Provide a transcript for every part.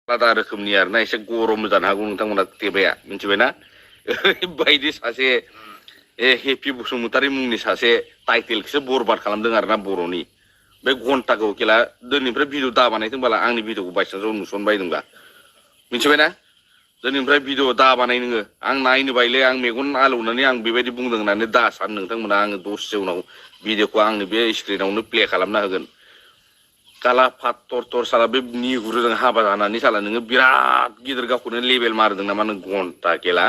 आलादा रोखोमनि आरोना एसे गरम जानो हागौ नोंथांमोना टेबाया मिथिबायना ओरैबायदि सासे हेपि बसुमतारी मुंनि सासे टाइटेलखौसो बरबाद खालामदों आरोना बर'नि बे घन्टाखौ खेला दिनैनिफ्राय भिडिअ दा बानायदोंबाला आंनि भिडिअखौ बायसान्सआव नुसनबायदोंबा मिथिबायना दिनैनिफ्राय भिडिअ दा बानाय नोङो आं नायनो बायले आं मेगन आलौनानै आं बेबायदि बुंदों होननानै दा सान नोंथांमोना आङो दसे उनाव भिडिअखौ आंनि बे स्क्रिनावनो प्ले खालामना होगोन काला फात्तर तर साला बे निहुरुजों हाबा जानानै साला नोङो बिराद गिदिर गावखौनो लेबेल मारदों नामा नों घन्टा खेला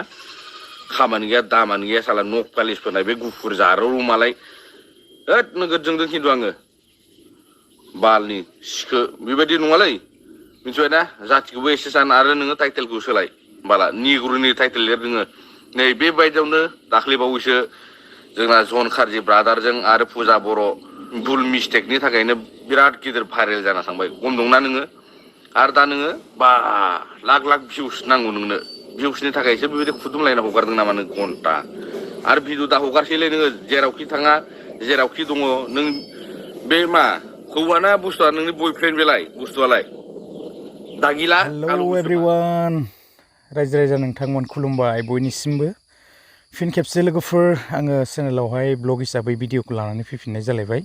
खामानि गैया दामानि गैया साला नक पालिस फोनाय बे गुफुर जारौ मालाय होद नोगोद जोंदों खिन्थु आङो बालनि सिखो बेबायदि नङालै मिथिबायना जाथिखौबो एसे सान आरो नोङो टाइटेलखौ सोलाय बाला निगुरुनि टाइटेल लिर नोङो नै बेबायदियावनो दाख्लैबावैसो जोंना जन खारजि ब्रादारजों आरो फुजा बर' भुल मिस्टेकनि थाखायनो बिराद गिदिर भाइरेल जाना थांबाय गम दंना नोङो आरो दा नोङो बा लाख लाख भिउस नांगौ नोंनो भिउसनि थाखायसो बेबायदि खुदुमलायना हगारदों नामा नों घन्टा आरो भिडिअ दा हगारसैलै नोङो जेरावखि थाङा जेरावखि दङ नों बे मा हौवाना बुस्थुआ नोंनि बयफ्रेन्ड बेलाय बुस्थुआलाय दागिला हेलौ एभ्रिवान रायजो राजा नोंथांमोन खुलुमबाय बयनिसिमबो फिन खेबसे लोगोफोर आङो चेनेलावहाय ब्लग हिसाबै भिडिअखौ लानानै फैफिननाय जालायबाय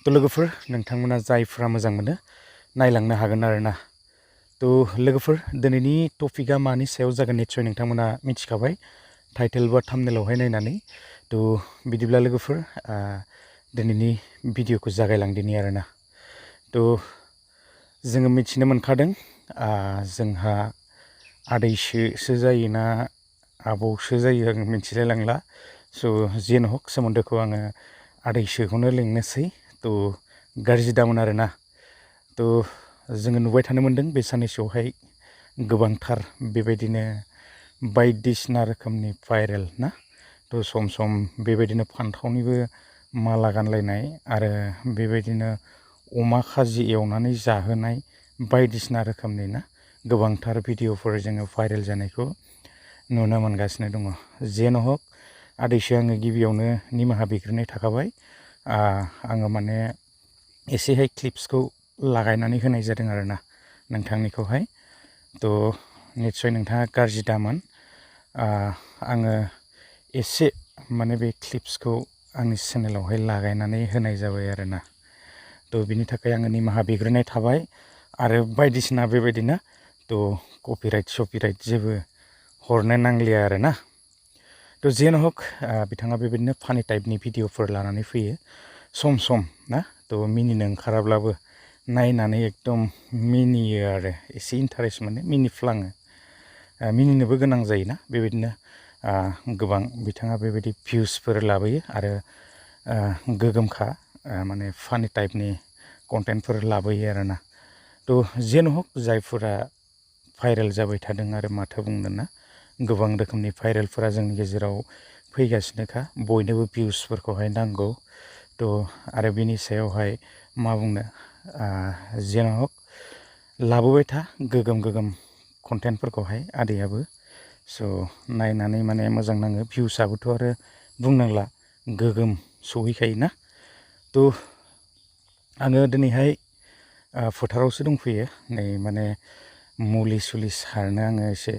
थ' लोगोफोर नोंथांमोना जायफ्रा मोजां मोनो नायलांनो हागोन आरोना थ' लोगोफोर दिनैनि टपिकआ मानि सायाव जागोन निस्सय नोंथांमोना मिथिखाबाय टाइटेल बा थाम्बनेलावहाय नायनानै थ' बिदिब्ला लोगोफोर दिनैनि भिडिअखौ जागायलांदिनि आरोना थ' जोङो मिथिनो मोनखादों जोंहा आदैसो जायोना आबौसो जायो आं मिथिलाय लांला स' जेन हक सोमोन्दोखौ आङो आदैसोखौनो लिंनोसै थ' गाज्रि दामोन आरोना थ' जोङो नुबाय थानो मोन्दों बे साननैसोआवहाय गोबांथार बेबायदिनो बायदिसिना रोखोमनि भाइरेल ना थ' सम सम बेबायदिनो फान्थावनिबो माला गानलायनाय आरो बेबायदिनो अमा खाजि एवनानै जाहोनाय बायदिसिना रोखोमनि ना गोबांथार भिडिअफोर जोङो भाइरेल जानायखौ नुनो मोनगासिनो दङ जेन हक आदैसो आङो गिबियावनो निमाहा बिग्रोनाय थाखाबाय आङो माने एसेहाय क्लिप्सखौ लागायनानै होनाय जादों आरोना नोंथांनिखौहाय थ' निस्सय नोंथाङा गाज्रि दामोन आङो एसे माने बे क्लिप्सखौ आंनि चेनेलावहाय लागायनानै होनाय जाबाय आरोना थ' बिनि थाखाय आङो निमाहा बिग्रोनाय थाबाय आरो बायदिसिना बेबायदिनो थ' कपिराइट जेबो हरनो नांलिया आरोना थ' जेन हक बिथाङा बेबायदिनो फानि टाइपनि भिडिअफोर लानानै फैयो सम सम ना थ' मिनिनो ओंखाराब्लाबो नायनानै एकदम मिनियो आरो एसे इन्टारेस्ट मोनो मिनिफ्लाङो मिनिनोबो गोनां जायोना बेबायदिनो गोबां बिथाङा बेबायदि भिउसफोर लाबोयो आरो गोगोमखा माने फानि टाइपनि कन्टेन्टफोर लाबोयो आरोना थ' जेन हक जायफोरा भाइरेल जाबाय थादों आरो माथो बुंनो ना गोबां रोखोमनि भाइरेलफोरा जोंनि गेजेराव फैगासिनोखा बयनोबो भिउसफोरखौहाय नांगौ थ' आरो बिनि सायावहाय मा बुंनो जेन हक लाबोबाय था गोगोम कन्टेन्टफोरखौहाय आदैयाबो स' नायनानै माने मोजां नाङो भिउसआबोथ' आरो बुंनांला गोगोम सहैखायोना थ' आङो दिनैहाय फोथारावसो दंफैयो नै माने मुलि सुलि सारनो आङो एसे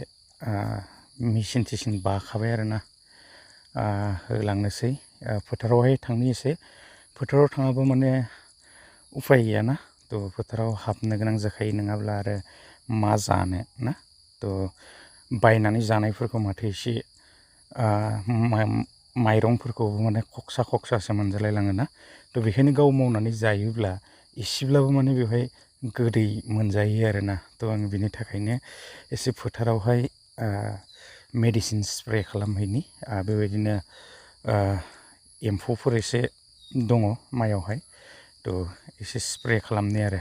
मेचिन थिसिन बाखाबाय आरोना होलांनोसै फोथारावहाय थांनो एसे फोथाराव थाङाबा माने उफाय गैयाना थ' फोथाराव हाबनो गोनां जाखायो नङाब्ला आरो मा जानो ना थ' बायनानै जानायफोरखौ माथो एसे माइरंफोरखौबो माने खक्सासो मोनजालाय लाङोना थ' बेखायनो गाव मावनानै जायोब्ला एसेब्लाबो माने बेवहाय गोदै मोनजायो आरोना थ' आं बिनि थाखायनो एसे फोथारावहाय मेडिसिन स्प्रे खालामहैनि बेबायदिनो एम्फौफोर एसे दङ माइयावहाय थ' एसे स्प्रे खालामनि आरो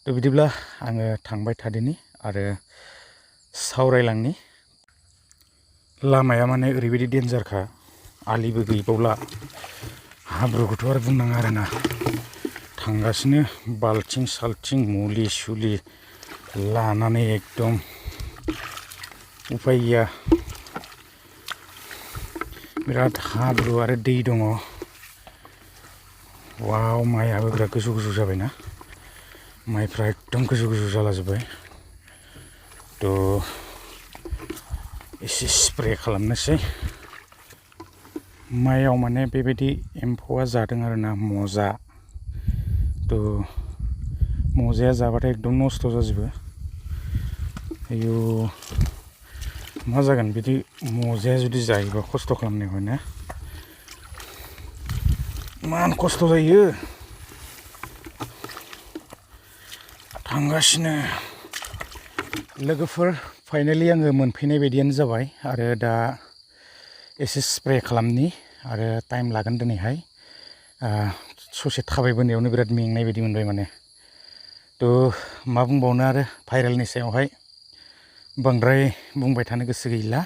थ' बिदिब्ला आङो थांबाय थादिनि आरो सावरायलांनि लामाया माने ओरैबायदि डेन्जारखा आलिबो गैबावला हाब्रुखौथ' आरो बुंनाङा आरोना थांगासिनो बाल्थिं साल्थिं मुलि सुलि लानानै एकदम उफाय गैया बिराद हाब्रु आरो दै दङ वाव माइआबो बिराद गोजौ जाबायना माइफ्रा एकदम गोजौ जालाजोब्बाय थ' एसे स्प्रे खालामनोसै माइयाव माने बेबायदि एम्फौआ जादों आरोना मजा थ' मजाया जाबाथाय एकदम नस्थ' जाजोबो आयु मा जागोन बिदि मजाया जुदि जायोबा खस्थ' खालामनायाव ना इमान खस्थ' जायो थांगासिनो लोगोफोर फाइनालि आङो मोनफैनाय बायदियानो जाबाय आरो दा एसे स्प्रे खालामनि आरो टाइम लागोन दिनैहाय ससे थाबायबोनायावनो बिराद मेंनाय बायदि मोनबाय माने थ' मा बुंबावनो आरो भाइरेलनि सायावहाय बांद्राय बुंबाय थानो गोसो गैला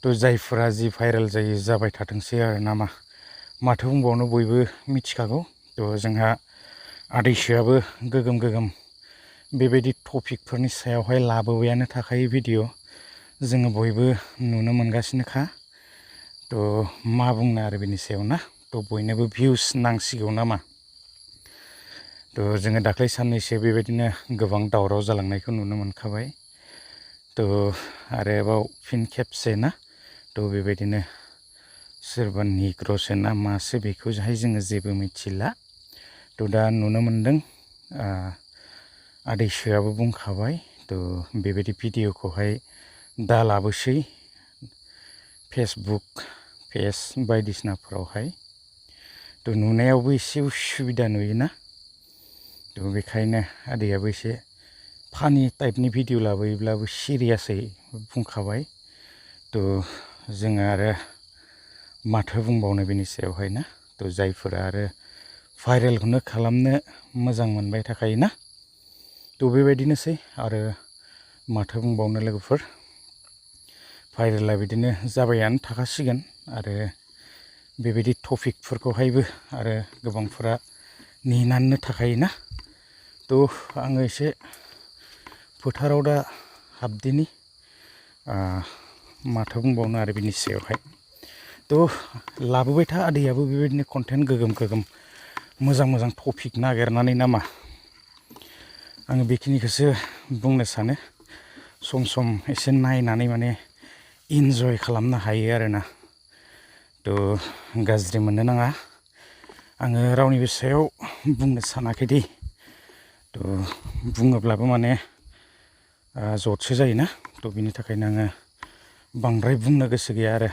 थ' जायफोरा जि भाइरेल जायो जाबाय थाथोंसै आरो ना माथो बुंबावनो बयबो मिथिखागौ थ' जोंहा आदैसोआबो गोगोम गोगोम बेबायदि टपिकफोरनि सायावहाय लाबोबायानो थाखायो भिडिअ जोङो बयबो नुनो मोनगासिनोखा थ' मा बुंनो आरो बेनि सायाव ना थ' बयनोबो भिउस नांसिगौ नामा थ' जोङो दाख्लै साननैसो बेबायदिनो गोबां दावराव जालांनायखौ नुनो मोनखाबाय थ' आरोबाव फिन खेबसे ना थ' बेबायदिनो सोरबा निग्र'सो ना मासो बेखौहाय जोङो जेबो मिथिला थ' दा नुनो मोनदों आदैसोआबो बुंखाबाय थ' बेबायदि भिडिअखौहाय दा लाबोसै फेसबुक पेज बायदिसिनाफोरावहाय थ' नुनायावबो एसे उसुबिदा नुयोना थ' बेखायनो आदैयाबो एसे फानि टाइपनि भिडिअ लाबोयोब्लाबो सिरियासै बुंखाबाय थ' जोङो आरो माथो बुंबावनो बेनि सायावहाय ना थ' जायफोरा आरो भाइरेलखौनो खालामनो मोजां मोनबाय थाखायोना थ' बेबायदिनोसै आरो माथो बुंबावनो लोगोफोर भाइरेला बिदिनो जाबायानो थाखासिगोन आरो बेबायदि टपिकफोरखौहायबो आरो गोबांफोरा नेनानैनो थाखायोना थ' आङो एसे फोथाराव दा हाबदिनि माथो बुंबावनो आरो बिनि सायावहाय थ' लाबोबाय था आदैयाबो बेबायदिनो कन्टेन्ट गोगोम गोगोम मोजां मोजां टपिक नागिरनानै नामा आङो बेखिनिखौसो बुंनो सानो सम सम एसे नायनानै माने इन्जय खालामनो हायो आरोना थ' गाज्रि मोननो नाङा आङो रावनिबो सायाव बुंनो सानाखैदि थ' बुङोब्लाबो माने जदसो जायोना थ' बिनि थाखायनो आङो बांद्राय बुंनो गोसो गैया आरो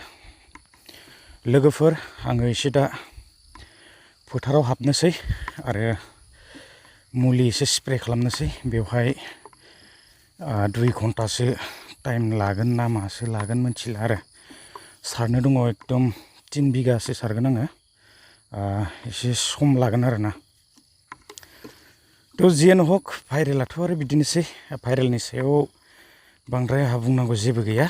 लोगोफोर आङो एसे दा फोथाराव हाबनोसै आरो मुलि एसे स्प्रे खालामनोसै बेवहाय 2 घन्टासो टाइम लागोन ना मासो लागोन मिथिला आरो सारनो दङ एकदम 3 बिगासो सारगोन आङो एसे सम लागोन आरोना थ' जियानो हक भाइरेलाथ' आरो बिदिनोसै भाइरेलनि सायाव बांद्राय आंहा बुंनांगौ जेबो गैया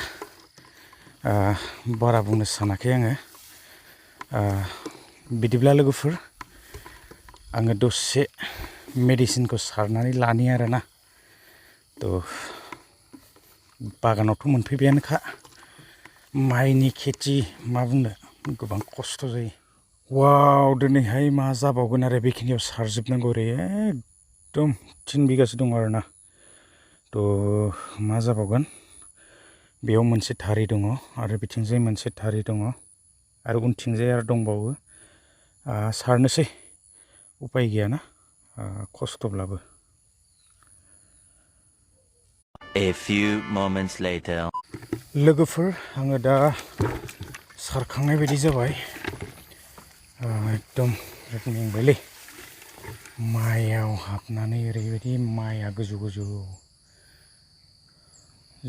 बारा बुंनो सानाखै आङो बिदिब्ला लोगोफोर आङो दसे मेडिसिनखौ सारनानै लानि आरोना थ' बागानावथ' मोनफैबायानोखा माइनि खेथि मा बुंनो गोबां खस्थ' जायो वाव दिनैहाय मा जाबावगोन आरो बेखिनियाव सारजोबनांगौ ओरै एकदम 3 बिगासो दङ आरोना थ' मा जाबावगोन बेयाव मोनसे थारि दङ आरो बिथिंजाय मोनसे थारि दङ आरो उनथिंजाय आरो दंबावो सारनोसै उपाय गैयाना खस्थ'ब्लाबो A few moments later. लोगोफोर आङो दा सारखांनाय बायदि जाबाय एकदम मेंबायलै माइयाव हाबनानै ओरैबायदि माइया गोजौ गोजौ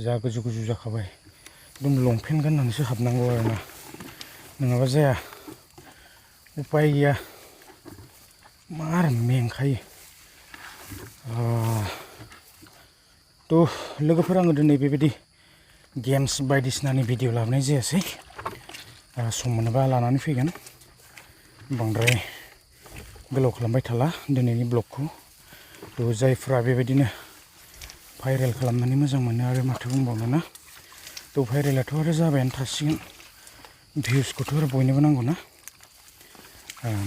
जा गोजौ गोजौ जाखाबाय एकदम लंपेन्ट गाननानैसो हाबनांगौ आरोना नङाबा जाया उपाय गैया मार मेंखायो थ' लोगोफोर आङो दिनै बेबायदि गेम्स बायदिसिनानि भिडिअ लाबोनाय जायासै सम मोनोबा लानानै फैगोन बांद्राय गोलाव खालामबाय थाला दिनैनि ब्लगखौ थ' जायफ्रा बेबायदिनो भाइरेल खालामनानै मोजां मोनो आरो माथो बुंबावनो ना थ' भाइरेलाथ' आरो जाबायानो थासिगोन भिउसखौथ' आरो बयनोबो नांगौ ना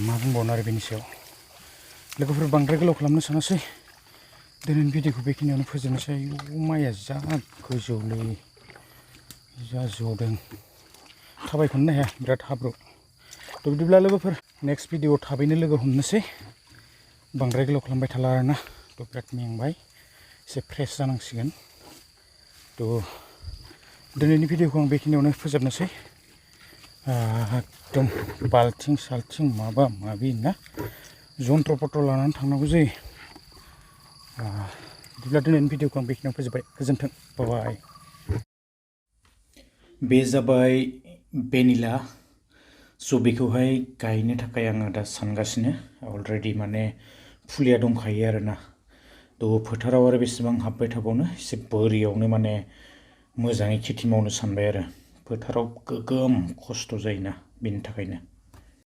मा बुंबावनो आरो बेनि सायाव लोगोफोर बांद्राय गोलाव खालामनो सानासै दिनैनि भिडिअखौ बेखिनियावनो फोजोबनोसै माइया जा गोजौलै जा जौदों थाबायखौनो हाया बिराद हाब्रु थ' बिदिब्ला लोगोफोर नेक्स्ट भिडिअआव थाबैनो लोगो हमनोसै बांद्राय गोलाव खालामबाय थाला आरोना थ' बिराद मेंबाय एसे फ्रेस जानांसिगोन थ' दिनैनि भिडिअखौ आं बेखिनियावनो फोजोबनोसै एकदम बाल्थिं साल्थिं माबा माबि ना जन्थ्र पत्र लानानै थांनांगौ जायो बिदिब्ला दिनैनि भिडिअखौ आं बेखिनियाव फोजोबबाय गोजोन्थों बाय बे जाबाय भेनिला स' बेखौहाय गायनो थाखाय आङो दा सानगासिनो अलरेडि माने फुलिया दंखायो आरोना थ' फोथाराव आरो बेसेबां हाबबाय थाबावनो एसे बोरियावनो माने मोजाङै खेथि मावनो सानबाय आरो फोथाराव गोगोम खस्थ' जायोना बेनि थाखायनो